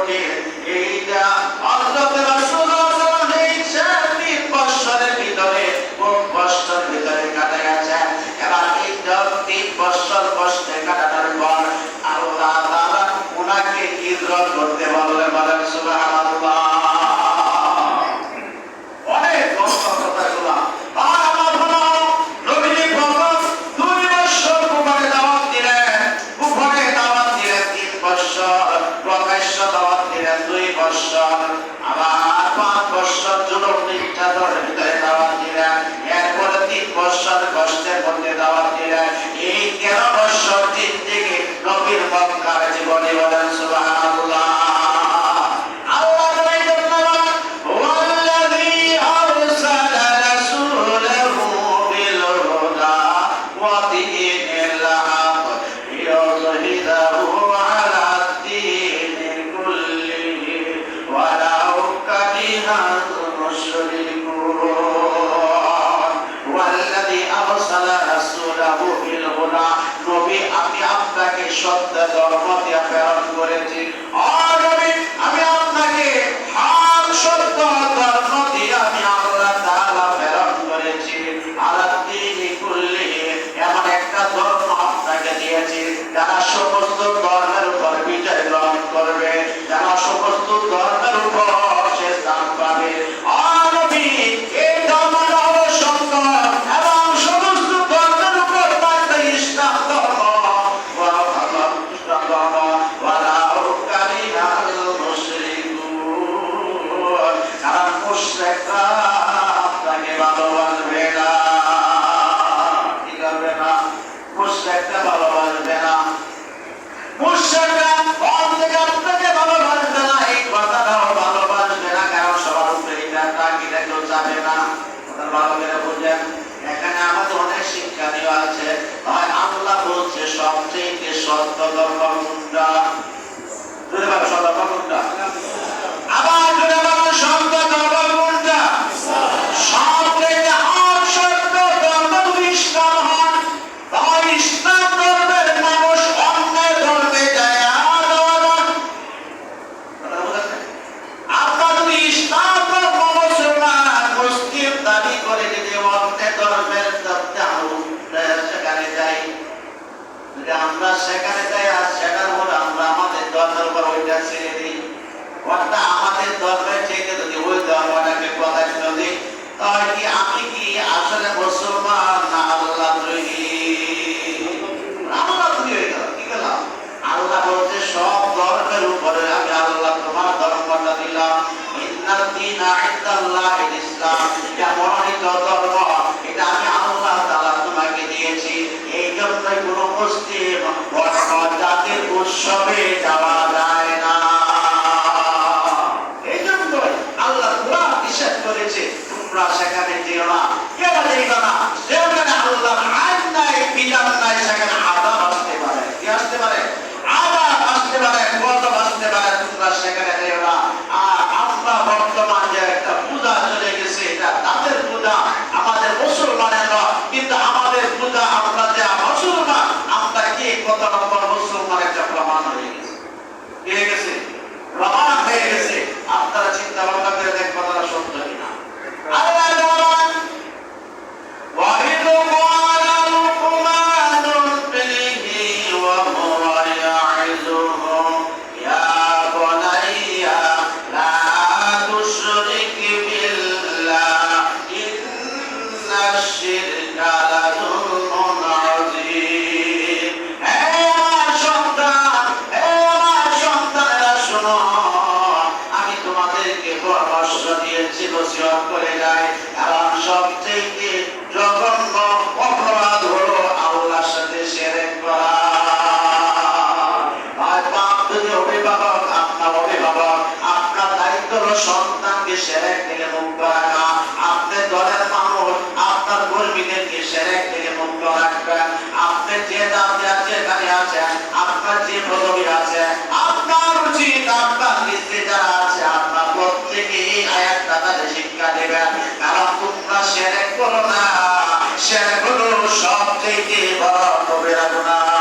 কঠিন। এইটা হযরত রাসূলুল্লাহ সাল্লাল্লাহু আলাইহি ওয়াসাল্লাম 3 বছরের ভিতরে খুব কষ্টের ভিতরে কাটাইয়াছেন। এবার এই 3 বছর কষ্টে কাটানোর পর আল্লাহ তাআলা উনাকে হিজরত করতে বললেন। বলেন সুবহানাল্লাহ। অনেক লম্বা কথাগুলো। আর আমার ভালো নবীজি প্রথম 2 বছর কুফরে দাওয়াত দিলেন। কুফরে দাওয়াত দিলেন 3 বছর, প্রকাশ্য দাওয়াত দিলেন 2 বছর, আবার 5 বছর জুলুম নির্যাতনের ভিতরে দাওয়াত দিলেন। এরপরে 3 বছর কষ্টের মধ্যে দাওয়াত দিলেন। এই 13 বছর জিন্দেগি নবীর মক্কার জীবনে। বলেন সুবহানাল্লাহ। সত্য ধর্ম দিয়ে প্রেরণ করেছি। আমি আপনাকে হক সত্য ধর্ম দিয়ে আমি আল্লাহ তাআলা প্রেরণ করেছি। আলাদিনী কুল্লিহি, এমন একটা ধর্ম আপনাকে দিয়েছি যারা সমস্ত ধর্মের উপর বিজয় গ্রহণ করবে, যারা সমস্ত ধর্মের উপর সে স্থান পাবে। এই ধর্মটা হলো সত্য এবং সমস্ত ধর্মের উপর থাকবে ইসলাম ধর্ম। আপনাকে ভালোবাসবে না, কি করবে না? মুশরিকরা ভালোবাসবে না, মুশরিকরা আপনাকে ভালোবাসবে না। এই কথাটাও ভালোবাসবে না, কারণ সবার উপরে এটা তাকিদে কেউ যাবে না। ওটা ভালো করে বুঝেন। এখানে আমাদের অনেক শিক্ষণীয় আছে। হয় আল্লাহ বলছে সবচেয়ে সত্য ধর্ম কোনটা? জোরে বলো সত্য ধর্ম কোনটা? আবার জোরে বলো সত্য ধর্ম কোনটা? সবচেয়ে হক সত্য ধর্ম যদি ইসলাম হয়, তাহলে ইসলাম ধর্মের মানুষ অন্য ধর্মে যায় আপনার যদি ইসলাম ধর্ম মুসলমান মুসলিম দাবি করে যদি অন্য ধর্মের সেখানে যাই, যদি আমরা সেখানে যাই আর সেটার উপর আমরা আমাদের ধর্মের উপর ওইটা ছেড়ে দিই, অর্থাৎ আমাদের ধর্মের চেয়ে যদি ওই ধর্মটাকে প্রাধান্য দিই, তাহলে কি আমি কি আসলে মুসলমান না আল্লাহ দ্রোহী? আল্লাহ দ্রোহী হয়ে গেল। কি গেলাম? আল্লাহ বলছে সব ধর্মের উপরে আমি আল্লাহ তোমার ধর্মটা দিলাম। ইন্নাদ দীনা ইনদাল্লাহিল ইসলাম, এটা মনোনীত ধর্ম, এটা আমি আল্লাহ তাআলা তোমাকে দিয়েছি। এই জন্যই কোন মুসলিম অন্য জাতির উৎসবে যাওয়া যায় না। এই জন্যই আল্লাহ কোরআন নিষেধ করেছে তোমরা সেখানে যেও না। কেন যেও না? সেখানে আল্লাহর আইন নাই, বিধান নাই, সেখানে আযাব আসতে পারে। কি আসতে পারে? আযাব আসতে পারে, গজব আসতে পারে। তোমরা সেখানে যেও না। আর আমরা বর্তমান যে একটা পূজা চলে গেছে, এটা তাদের পূজা, আমাদের মুসলমানের নয়। কিন্তু আমাদের পূজা, আমরা যে মুসলমান, আমরা কি কত নম্বর মুসলমান একটা প্রমাণ হয়ে গেছে। কি হয়ে গেছে? প্রমাণ হয়ে গেছে। আপনারা চিন্তা ভাবনা করে দেখবেন কথাটা সত্য কিনা। আল্লাহ বলেন ওয়াহিদ ক্বালা লুকমান বিনিহি ওয়া হুয়া ইয়াইযুহু ইয়া বুনাইয়া লা তুশরিক বিল্লাহ ইন্নাশ শিরকা লাযুলমুন আযীম। হে আমার সন্তানেরা শোনো, আমি তোমাদেরকে পরামর্শ দিয়েছি, নসিহত করে যাই। কারণ সবচেয়ে জঘন্য অপরাধ হলো আল্লাহর সাথে শিরক করা। আর বাপ যদি অভিভাবক, আপনার দায়িত্ব হলো সন্তানকে শিরক থেকে মুক্ত রাখা। আপনি দলের মানুষ, আপনার কর্মীদেরকে শিরক থেকে মুক্ত রাখবেন। আপনি যে দায়িত্বে যেখানে আছেন, আপনার যে পদবি আছে, আপনার উচিত আপনার নিচে যারা আছে, আপনার প্রত্যেকে এই আয়াতটা তাদের শিক্ষা দেবেন। কারণ তোমরা শিরক করো না, শিরক হলো সবচেয়ে বড় কবিরা গুনাহ।